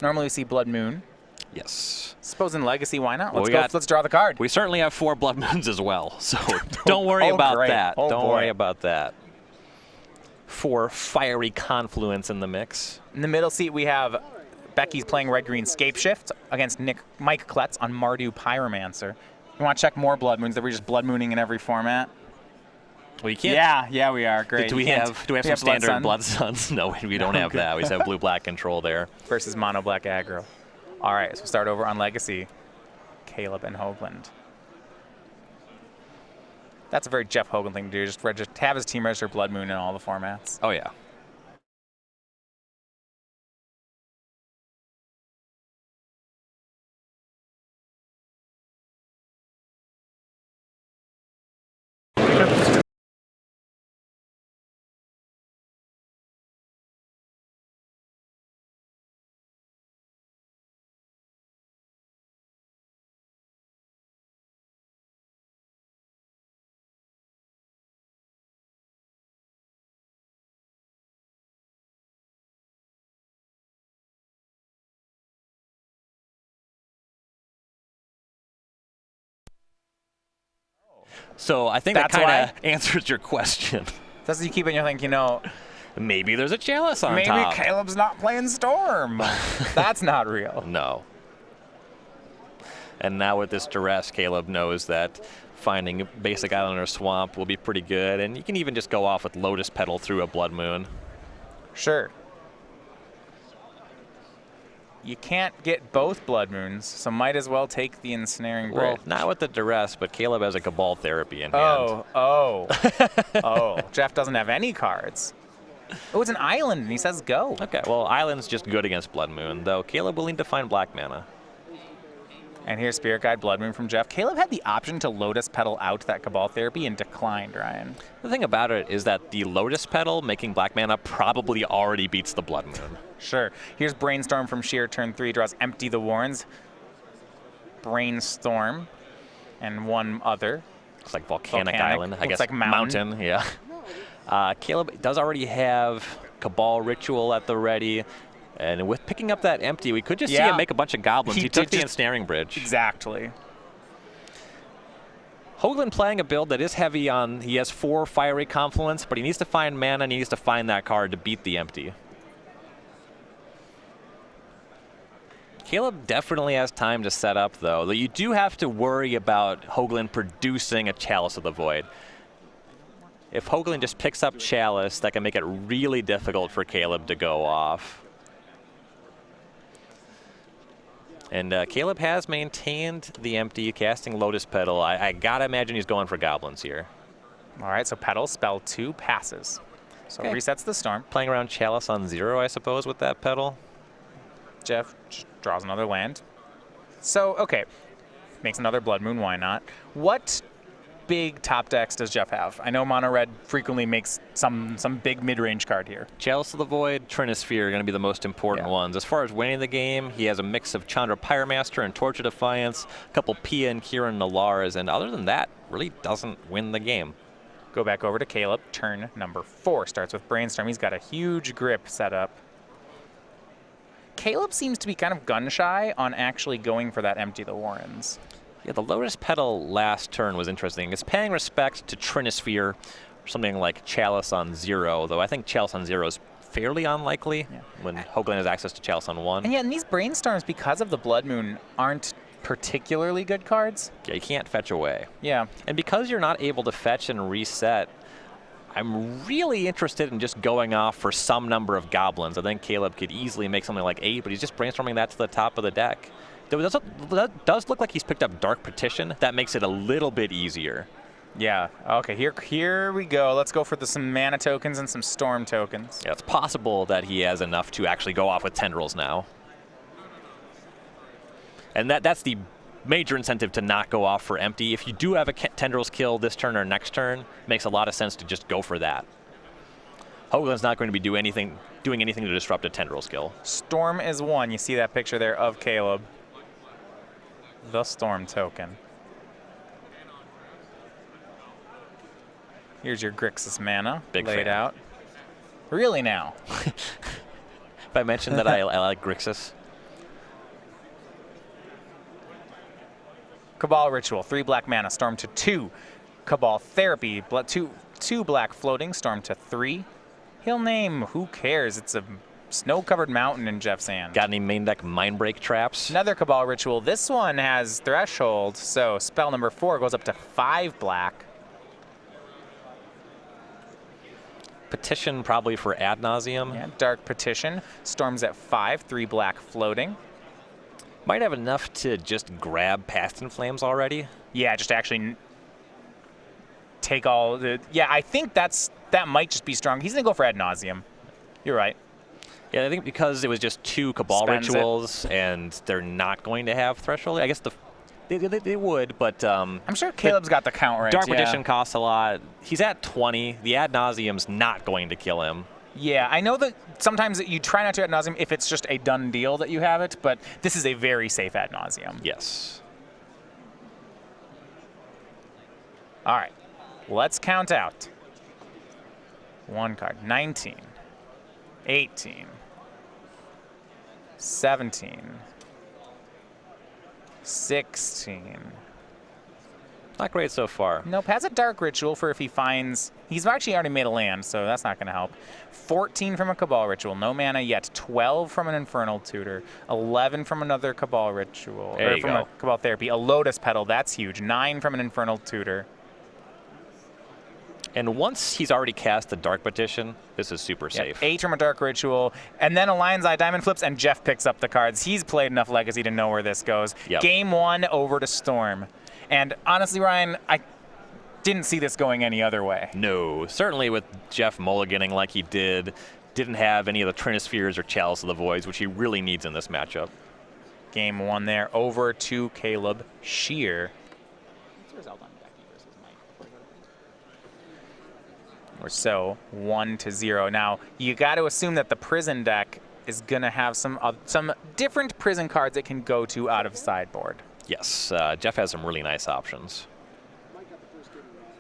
Normally we see Blood Moon. Yes. Suppose in Legacy, why not? Well, Let's draw the card. We certainly have 4 Blood Moons as well, so don't worry about that. Don't worry about that. 4 fiery confluence in the mix. In the middle seat, we have Becky's playing red-green Scape Shift against Mike Kletz on Mardu Pyromancer. You want to check more Blood Moons? That we're just Blood Mooning in every format? Well, you can't. Yeah, we are. Great. Do we have some standard Blood Suns? No, we don't have that. We just have blue-black control there. Versus mono-black aggro. All right, so we'll start over on Legacy. Caleb and Hoogland. That's a very Jeff Hoogland thing to do. Just have his team register Blood Moon in all the formats. Oh, yeah. So I think that kind of answers your question. That's you keep in your think, you know, maybe there's a Chalice on top. Maybe Caleb's not playing Storm. That's not real. No. And now with this duress, Caleb knows that finding basic island or swamp will be pretty good, and you can even just go off with Lotus Petal through a Blood Moon. Sure. You can't get both Blood Moons, so might as well take the Ensnaring Bridge. Well, not with the duress, but Caleb has a Cabal Therapy in hand. Oh. Jeff doesn't have any cards. Oh, it's an island, and he says go. Okay, well, island's just good against Blood Moon, though Caleb will need to find black mana. And here's Spirit Guide Blood Moon from Jeff. Caleb had the option to Lotus Petal out that Cabal Therapy and declined, Ryan. The thing about it is that the Lotus Petal making black mana probably already beats the Blood Moon. Sure. Here's Brainstorm from Scherer, turn 3, draws Empty the Warrens, Brainstorm, and one other. Looks like Volcanic Island. I guess like Mountain. Yeah. Caleb does already have Cabal Ritual at the ready. And with picking up that Empty, we could just see him make a bunch of goblins. He took the Ensnaring Bridge. Exactly. Hoogland playing a build that is heavy on, he has 4 fiery confluence, but he needs to find mana and he needs to find that card to beat the Empty. Caleb definitely has time to set up, though you do have to worry about Hoogland producing a Chalice of the Void. If Hoogland just picks up Chalice, that can make it really difficult for Caleb to go off. And Caleb has maintained the Empty, casting Lotus Petal. I gotta imagine he's going for goblins here. All right, so Petal, spell 2, passes. So resets the Storm. Playing around Chalice on 0, I suppose, with that Petal. Jeff draws another land. So, okay, makes another Blood Moon, why not? What big top decks does Jeff have? I know Mono Red frequently makes some big mid-range card here. Chalice of the Void, Trinisphere are going to be the most important ones. As far as winning the game, he has a mix of Chandra Pyromaster and Torch of Defiance, a couple Pia and Kieran Nalars, and other than that, really doesn't win the game. Go back over to Caleb. Turn number 4 starts with Brainstorm. He's got a huge grip set up. Caleb seems to be kind of gun-shy on actually going for that Empty the Warrens. Yeah, the Lotus Petal last turn was interesting. It's paying respect to Trinisphere, or something like Chalice on 0, though I think Chalice on 0 is fairly unlikely when Hoogland has access to Chalice on 1. And these Brainstorms, because of the Blood Moon, aren't particularly good cards. Yeah, you can't fetch away. Yeah. And because you're not able to fetch and reset, I'm really interested in just going off for some number of goblins. I think Caleb could easily make something like 8, but he's just brainstorming that to the top of the deck. That does look like he's picked up Dark Petition. That makes it a little bit easier. Yeah. Okay, here we go. Let's go for some mana tokens and some storm tokens. Yeah, it's possible that he has enough to actually go off with Tendrils now. And that's the major incentive to not go off for Empty. If you do have a Tendrils kill this turn or next turn, it makes a lot of sense to just go for that. Hoogland's not going to be doing anything to disrupt a Tendrils kill. Storm is 1. You see that picture there of Caleb. The Storm token. Here's your Grixis mana laid out. Really now? If I mentioned that I like Grixis. Cabal Ritual, 3 black mana, storm to 2. Cabal Therapy, 2 black floating, storm to 3. He'll name, who cares? It's a snow-covered mountain in Jeff's hand. Got any main deck Mindbreak traps? Another Cabal Ritual. This one has Threshold, so spell number 4 goes up to 5 black. Petition probably for Ad Nauseam. Yeah, Dark Petition. Storms at 5, 3 black floating. Might have enough to just grab Past in Flames already. Yeah, just actually take all the... Yeah, I think that might just be strong. He's going to go for Ad Nauseam. You're right. Yeah, I think because it was just 2 Cabal Rituals and they're not going to have Threshold. I guess they would, but... I'm sure Caleb's got the count right. Dark Petition costs a lot. He's at 20. The Ad Nauseam's not going to kill him. Yeah, I know that sometimes you try not to Ad Nauseam if it's just a done deal that you have it, but this is a very safe Ad Nauseam. Yes. All right, let's count out. 1 card. 19, 18, 17, 16. Not great so far. Nope, has a Dark Ritual for if he finds... He's actually already made a land, so that's not going to help. 14 from a Cabal Ritual, no mana yet. 12 from an Infernal Tutor. 11 from another Cabal Ritual. There you from go. a Cabal Therapy. A Lotus Petal, that's huge. 9 from an Infernal Tutor. And once he's already cast the Dark Petition, this is super safe. 8 from a Dark Ritual, and then a Lion's Eye Diamond flips, and Jeff picks up the cards. He's played enough Legacy to know where this goes. Yep. Game 1 over to Storm. And honestly, Ryan, I didn't see this going any other way. No, certainly with Jeff mulliganing like he did, didn't have any of the Trinispheres or Chalice of the Voids, which he really needs in this matchup. Game 1 there, over to Caleb Scherer. So 1-0. Now you got to assume that the prison deck is going to have some different prison cards it can go to out of sideboard. Yes, Jeff has some really nice options.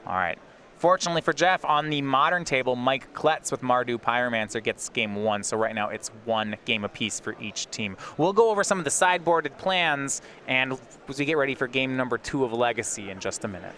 All right. Fortunately for Jeff, on the modern table, Mike Kletz with Mardu Pyromancer gets game 1. So right now it's 1 game apiece for each team. We'll go over some of the sideboarded plans and as we get ready for game number 2 of Legacy in just a minute.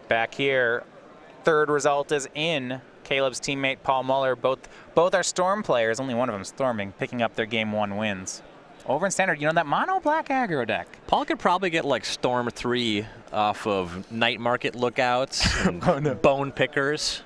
Back here, third result is in. Caleb's teammate Paul Muller, both are Storm players, only one of them storming, picking up their game 1 wins. Over in standard, you know, that mono black aggro deck. Paul could probably get like Storm 3 off of Night Market Lookouts and Oh, no. Bone Pickers.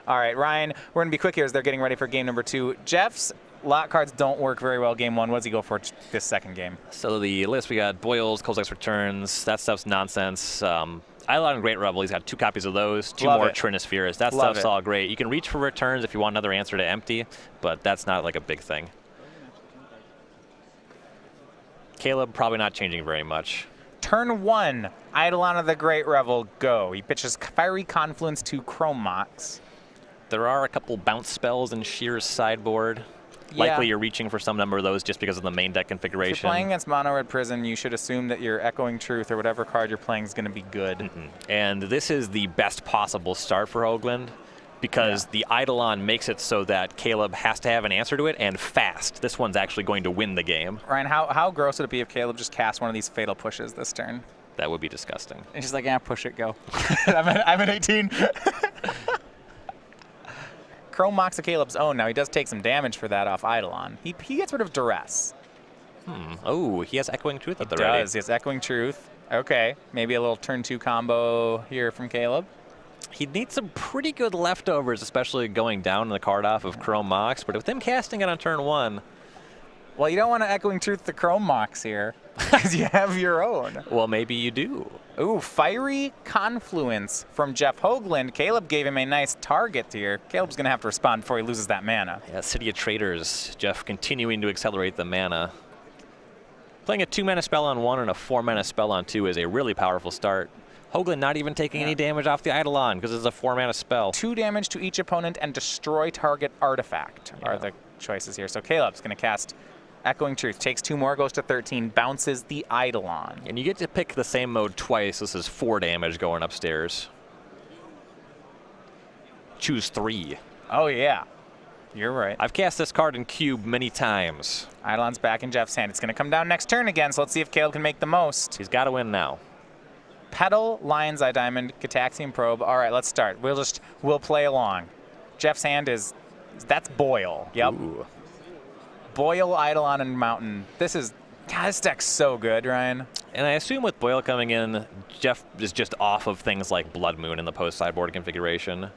All right, Ryan, we're going to be quick here as they're getting ready for game number 2. Jeff's lot cards don't work very well game 1. What does he go for this second game? So the list, we got Boils, Kozak's Returns. That stuff's nonsense. Adlman and Great Rebel, he's got 2 copies of those, 2 Love more it. Trinispheres. That Love stuff's it. all great. You can reach for returns if you want another answer to empty, but that's not like a big thing. Caleb probably not changing very much. Turn 1, Adlman of the Great Revel, go. He pitches Fiery Confluence to Chrome Mox. There are a couple bounce spells in Scheer's sideboard. Yeah. Likely you're reaching for some number of those just because of the main deck If you're configuration. playing against Mono Red Prison, you should assume that your Echoing Truth or whatever card you're playing is going to be good. And this is the best possible start for Hoogland because the Eidolon makes it so that Caleb has to have an answer to it and fast. This one's actually going to win the game. Ryan, how gross would it be if Caleb just cast one of these fatal pushes this turn? That would be disgusting. And he's just like, yeah, push it, go. I'm at 18. Chrome Mox of Caleb's own. Now, he does take some damage for that off Eidolon. He gets rid of Duress. Oh, he has Echoing Truth at the He ready. does. He has Echoing Truth. Okay, maybe a little turn 2 combo here from Caleb. He'd need some pretty good leftovers, especially going down in the card off of Chrome Mox, but with him casting it on turn 1, Well, you don't want to Echoing Truth the Chrome Mox here, because you have your own. well, maybe you do. Ooh, Fiery Confluence from Jeff Hoogland. Caleb gave him a nice target here. Caleb's going to have to respond before he loses that mana. Yeah, City of Traders, Jeff continuing to accelerate the mana. Playing a 2-mana spell on 1 and a 4-mana spell on 2 is a really powerful start. Hoogland not even taking any damage off the Eidolon because it's a 4-mana spell. 2 damage to each opponent and destroy target artifact are the choices here. So Caleb's going to cast Echoing Truth. Takes 2 more, goes to 13, bounces the Eidolon. And you get to pick the same mode twice. This is 4 damage going upstairs. Choose 3. Oh, yeah. You're right. I've cast this card in cube many times. Eidolon's back in Jeff's hand. It's going to come down next turn again, so let's see if Caleb can make the most. He's got to win now. Petal, Lion's Eye Diamond, Gataxian Probe. All right, let's start. We'll play along. Jeff's hand that's Boil. Yep. Ooh. Boil, Eidolon, and Mountain. This deck's so good, Ryan. And I assume with Boyle coming in, Jeff is just off of things like Blood Moon in the post-sideboard configuration.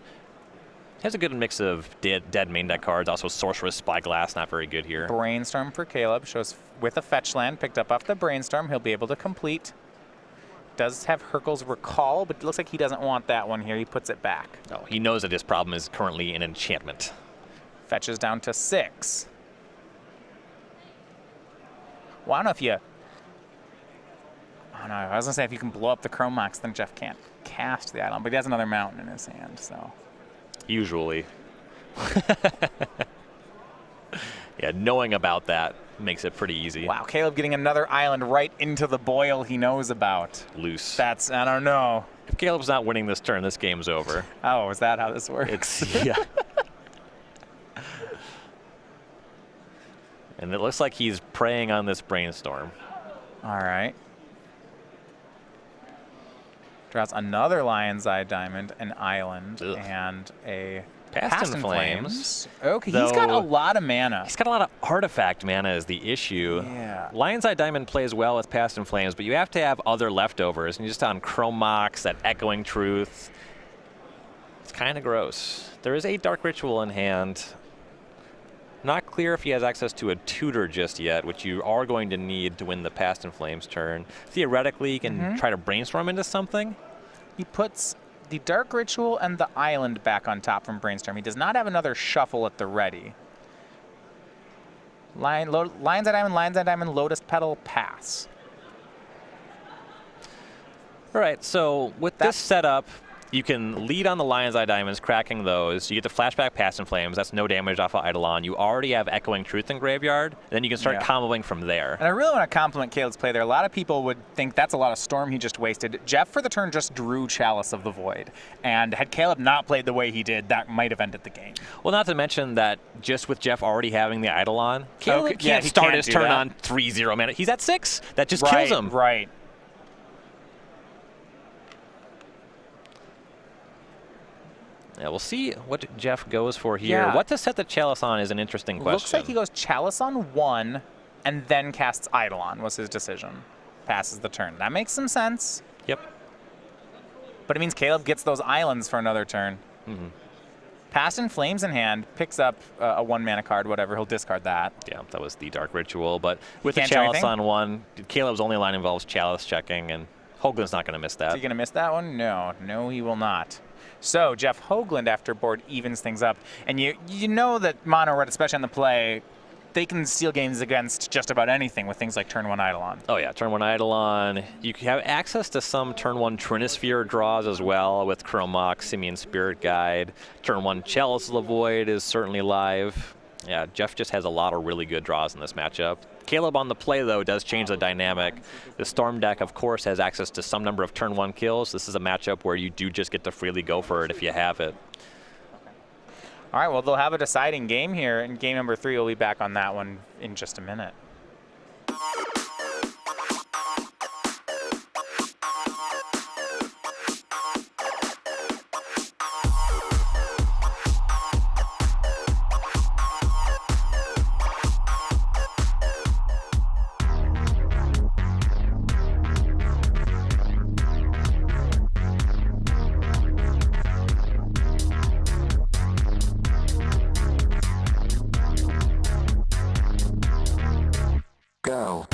Has a good mix of dead main deck cards. Also Sorceress, Spyglass, not very good here. Brainstorm for Caleb. Shows with a fetch land picked up off the Brainstorm. He'll be able to complete. Does have Hurkyl's Recall, but it looks like he doesn't want that one here. He puts it back. Oh, he knows that his problem is currently an enchantment. Fetches down to 6. Well, I don't know if you... Oh, no, I was going to say if you can blow up the Chrome Mox, then Jeff can't cast the Eidolon, but he has another Mountain in his hand, so... Usually. Yeah, knowing about that makes it pretty easy. Wow, Caleb getting another island right into the Boil he knows about. Loose. That's, I don't know. If Caleb's not winning this turn, this game's over. Oh, is that how this works? It's, yeah. And it looks like he's preying on this Brainstorm. All right. Draws another Lion's Eye Diamond, an Island, Ugh. and a Past in Flames. Okay, he's got a Though- lot of mana. He's got a lot of artifact mana is the issue. Yeah. Lion's Eye Diamond plays well with Past in Flames, but you have to have other leftovers. And just on Chrome Mox, that Echoing Truth, it's kind of gross. There is a Dark Ritual in hand. Not clear if he has access to a tutor just yet, which you are going to need to win the Past in Flames turn. Theoretically, you can try to brainstorm into something. He puts the Dark Ritual and the Island back on top from Brainstorm. He does not have another shuffle at the ready. Lion's Eye Diamond, Lotus Petal, pass. All right, so with this setup, you can lead on the Lion's Eye Diamonds, cracking those. You get the flashback Past in Flames. That's no damage off of Eidolon. You already have Echoing Truth in Graveyard. Then you can start comboing from there. And I really want to compliment Caleb's play there. A lot of people would think that's a lot of Storm he just wasted. Jeff, for the turn, just drew Chalice of the Void. And had Caleb not played the way he did, that might have ended the game. Well, not to mention that just with Jeff already having the Eidolon, Caleb can't he start can't his do turn that. on 3-0 mana. He's at 6. That just kills him. Right. Yeah, we'll see what Jeff goes for here. Yeah. What to set the Chalice on is an interesting question. Looks like he goes Chalice on 1, and then casts Adlman was his decision. Passes the turn. That makes some sense. Yep. But it means Caleb gets those islands for another turn. Mm-hmm. Passed in Flames in hand, picks up a 1-mana card, whatever. He'll discard that. Yeah, that was the Dark Ritual. But with the Can't do Chalice anything? on 1, Caleb's only line involves Chalice checking, and Hoogland's not going to miss that. Is he going to miss that one? No. No, he will not. So Jeff Hoogland, after board, evens things up. And you know that Mono Red, especially on the play, they can steal games against just about anything with things like turn 1 Eidolon. Oh yeah, turn 1 Eidolon. You can have access to some turn 1 Trinisphere draws as well with Chromok, Simian Spirit Guide. Turn 1 Chalice of the Void is certainly live. Yeah, Jeff just has a lot of really good draws in this matchup. Caleb on the play, though, does change the dynamic. The Storm deck, of course, has access to some number of turn 1 kills. This is a matchup where you do just get to freely go for it if you have it. All right, well, they'll have a deciding game here, and game number 3, we'll be back on that one in just a minute. Go.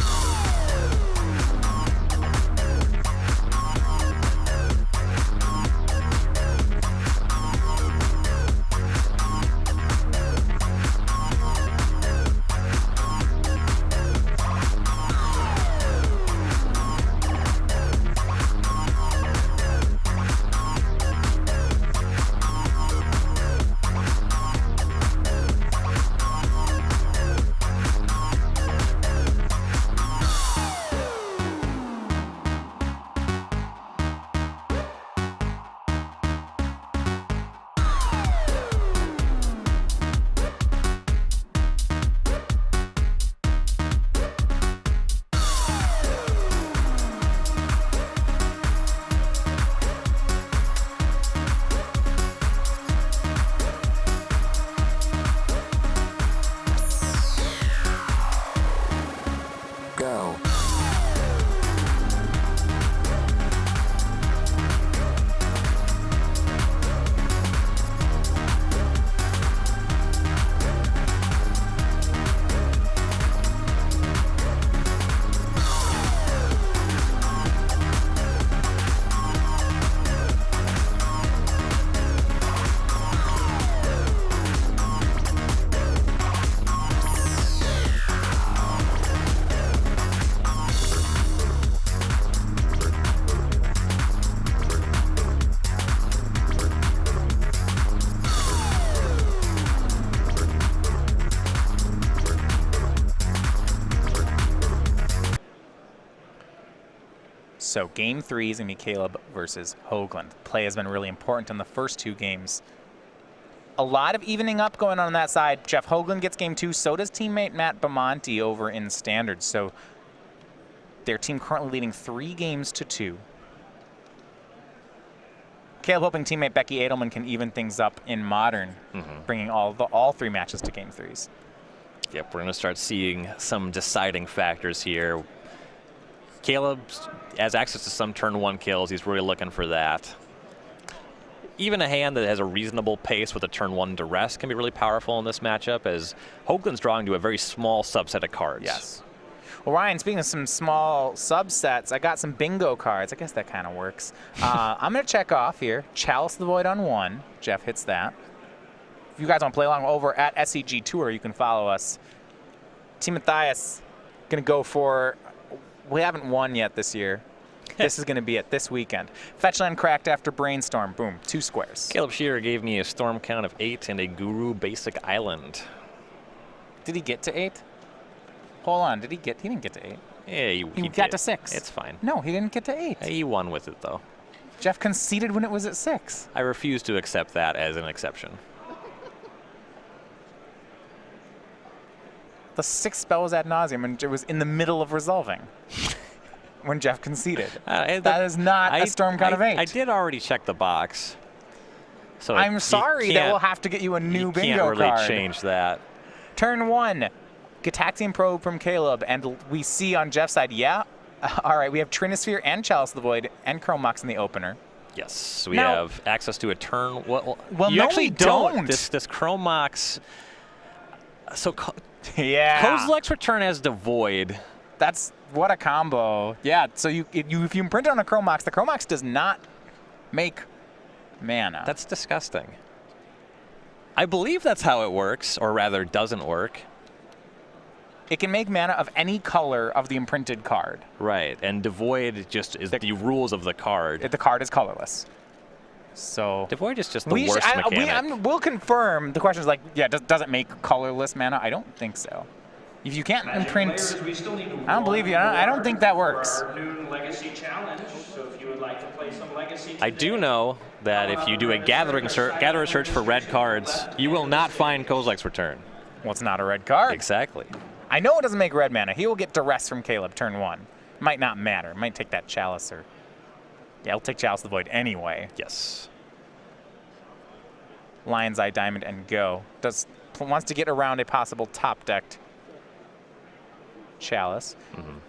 Go. So game 3 is going to be Caleb versus Hoogland. Play has been really important in the first 2 games. A lot of evening up going on that side. Jeff Hoogland gets game 2. So does teammate Matt Bimonte over in Standard. So their team currently leading 3 games to 2. Caleb hoping teammate Becky Adlman can even things up in Modern, bringing all 3 matches to game 3s. Yep, we're going to start seeing some deciding factors here. Caleb has access to some turn 1 kills. He's really looking for that. Even a hand that has a reasonable pace with a turn 1 duress can be really powerful in this matchup, as Hoogland's drawing to a very small subset of cards. Yes. Well, Ryan, speaking of some small subsets, I got some bingo cards. I guess that kind of works. I'm going to check off here. Chalice the Void on 1. Jeff hits that. If you guys want to play along over at SCG Tour, you can follow us. Team Matthias going to go for... We haven't won yet this year. This is going to be it this weekend. Fetchland cracked after Brainstorm. Boom, 2 squares. Caleb Scherer gave me a storm count of 8 and a Guru basic island. Did he get to 8? Hold on, did he get? He didn't get to 8. Yeah, He got to 6. It's fine. No, he didn't get to 8. He won with it, though. Jeff conceded when it was at 6. I refuse to accept that as an exception. The 6th spell was ad nauseum, and it was in the middle of resolving when Jeff conceded. That is not a storm count of 8. I did already check the box. So I'm sorry that we'll have to get you a new bingo card. You can't really card. change that. Turn 1, Gataxian Probe from Caleb, and we see on Jeff's side, yeah, all right, we have Trinisphere and Chalice of the Void and Chrome Mox in the opener. Yes, we Now, have access to a turn. Well, well you no, actually we don't. This Chrome Mox. So yeah. Kozilek's Return has the Void. That's what a combo. Yeah, so if you imprint it on a Chrome Mox, the Chrome Mox does not make mana. That's disgusting. I believe that's how it works, or rather doesn't work. It can make mana of any color of the imprinted card. Right, and devoid just is the rules of the card. The card is colorless. So devoid is just the worst mechanic. We'll confirm. The question is like, yeah, does it make colorless mana? I don't think so. If you can't imprint, I don't believe you. I don't think that works. I do know that if you do a gathering search for red cards, you will not find Kozilek's Return. Well, it's not a red card. Exactly. I know it doesn't make red mana. He will get Duress from Caleb turn 1. Might not matter. Might take that Chalice or... Yeah, I'll take Chalice of the Void anyway. Yes. Lion's Eye, Diamond, and go. Wants to get around a possible top-decked Chalice.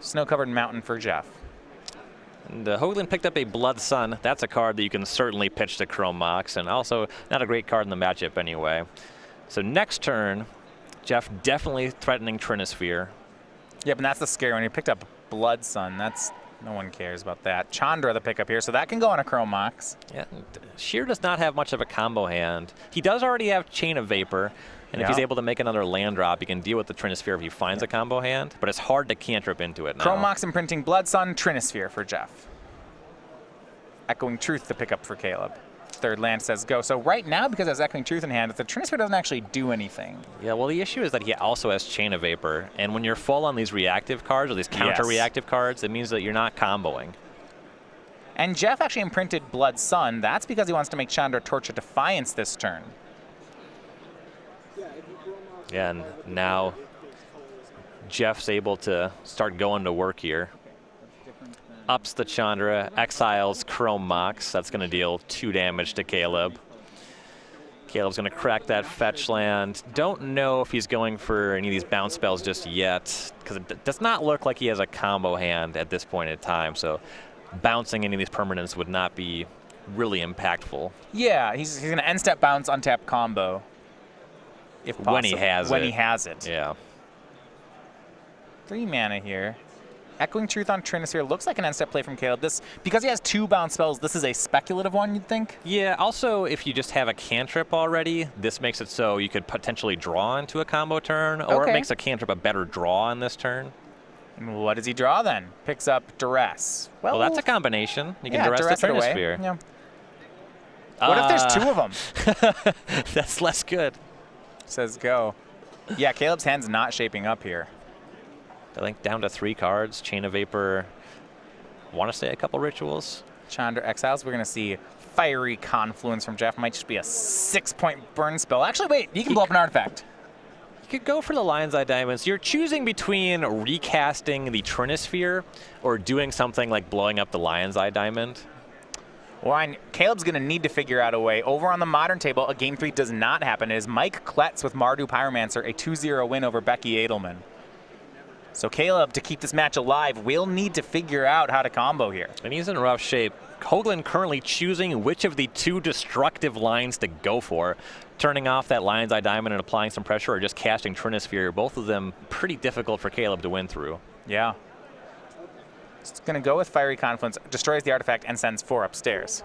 Snow-covered mountain for Jeff. And Hoogland picked up a Blood Sun. That's a card that you can certainly pitch to Chrome Mox, and also not a great card in the matchup anyway. So next turn, Jeff definitely threatening Trinisphere. Yep, and that's the scary one. He picked up Blood Sun. That's... No one cares about that. Chandra, the pickup here, so that can go on a Chrome Mox. Yeah, Scherer does not have much of a combo hand. He does already have Chain of Vapor, and if he's able to make another land drop, he can deal with the Trinisphere if he finds a combo hand, but it's hard to cantrip into it now. Chrome Mox imprinting Blood Sun, Trinisphere for Jeff. Echoing Truth, the pickup for Caleb. Third land says go. So right now, because it has Echoing Truth in hand, the Trinisphere doesn't actually do anything. Yeah, well, the issue is that he also has Chain of Vapor, and when you're full on these reactive cards, or these counter-reactive cards, it means that you're not comboing. And Jeff actually imprinted Blood Sun. That's because he wants to make Chandra Torch of Defiance this turn. Yeah, and now Jeff's able to start going to work here. Ups the Chandra, exiles Chrome Mox. That's going to deal 2 damage to Caleb. Caleb's going to crack that fetch land. Don't know if he's going for any of these bounce spells just yet, because it does not look like he has a combo hand at this point in time. So bouncing any of these permanents would not be really impactful. Yeah, he's going to end step bounce, untap combo. If possible. When he has it. When he has it. Yeah. 3 mana here. Echoing Truth on Trinisphere looks like an end-step play from Caleb. Because he has 2 bounce spells, this is a speculative one, you'd think? Yeah, also, if you just have a cantrip already, this makes it so you could potentially draw into a combo turn, or it makes a cantrip a better draw on this turn. And what does he draw then? Picks up Duress. Well, that's a combination. You can Duress the Trinisphere. Yeah. What if there's 2 of them? That's less good. Says go. Yeah, Caleb's hand's not shaping up here. I think down to 3 cards. Chain of Vapor. Want to say a couple rituals. Chandra exiles. We're going to see Fiery Confluence from Jeff. Might just be a 6-point burn spell. Actually, wait. You can blow up an artifact. You could go for the Lion's Eye Diamonds. You're choosing between recasting the Trinisphere or doing something like blowing up the Lion's Eye Diamond. Well, Caleb's going to need to figure out a way. Over on the Modern table, a Game 3 does not happen. It is Mike Kletz with Mardu Pyromancer, a 2-0 win over Becky Adlman. So Caleb, to keep this match alive, will need to figure out how to combo here. And he's in rough shape. Hoogland currently choosing which of the 2 destructive lines to go for. Turning off that Lion's Eye Diamond and applying some pressure, or just casting Trinisphere. Both of them pretty difficult for Caleb to win through. Yeah. It's going to go with Fiery Confluence, destroys the artifact, and sends 4 upstairs.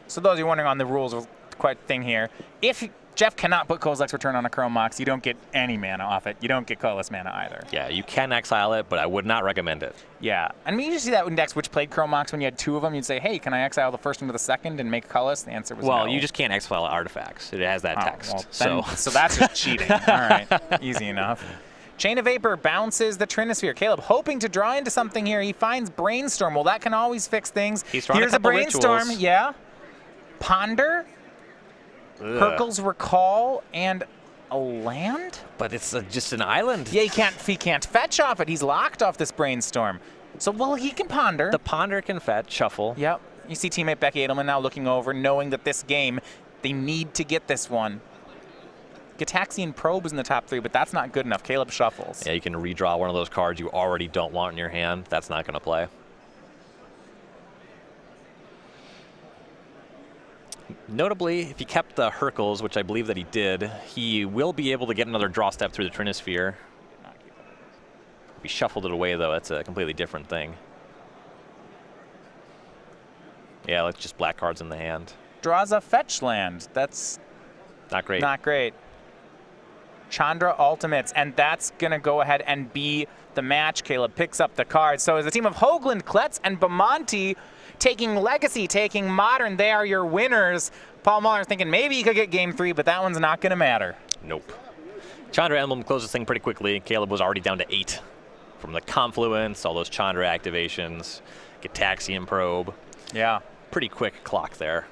So those of you wondering on the rules of quite thing here, if Jeff cannot put Kozilek's Return on a Chrome Mox, you don't get any mana off it. You don't get colorless mana either. Yeah, you can exile it, but I would not recommend it. Yeah, I mean, you see that in decks which played Chrome Mox when you had 2 of them. You'd say, hey, can I exile the first into the second and make colorless? The answer was no. Well, you just can't exile artifacts. It has that text. Well, so that's just cheating. All right, easy enough. Chain of Vapor bounces the Trinisphere. Caleb hoping to draw into something here. He finds Brainstorm. Well, that can always fix things. Here's a Brainstorm. Rituals. Yeah. Ponder. Hercule's Recall and a land? But it's just an island. Yeah, he can't fetch off it. He's locked off this Brainstorm. So, well, he can ponder. The Ponder can fetch, shuffle. Yep. You see teammate Becky Adlman now looking over, knowing that this game They need to get this one. Gitaxian Probe is in the top 3, but that's not good enough. Caleb shuffles. Yeah, you can redraw one of those cards you already don't want in your hand. That's not going to play. Notably, if he kept the Hercules, which I believe that he did, he will be able to get another draw step through the Trinisphere. If he shuffled it away, though, that's a completely different thing. Yeah, let's just black cards in the hand. Draws a fetch land. That's not great. Not great. Chandra ultimates, and that's going to go ahead and be the match. Caleb picks up the card. So as a team of Hoogland, Kletz, and Bimonte taking Legacy, taking Modern, they are your winners. Paul Muller's thinking maybe he could get game 3, but that one's not going to matter. Nope. Chandra Emblem closed this thing pretty quickly. Caleb was already down to 8 from the Confluence, all those Chandra activations, Gitaxian Probe. Yeah. Pretty quick clock there.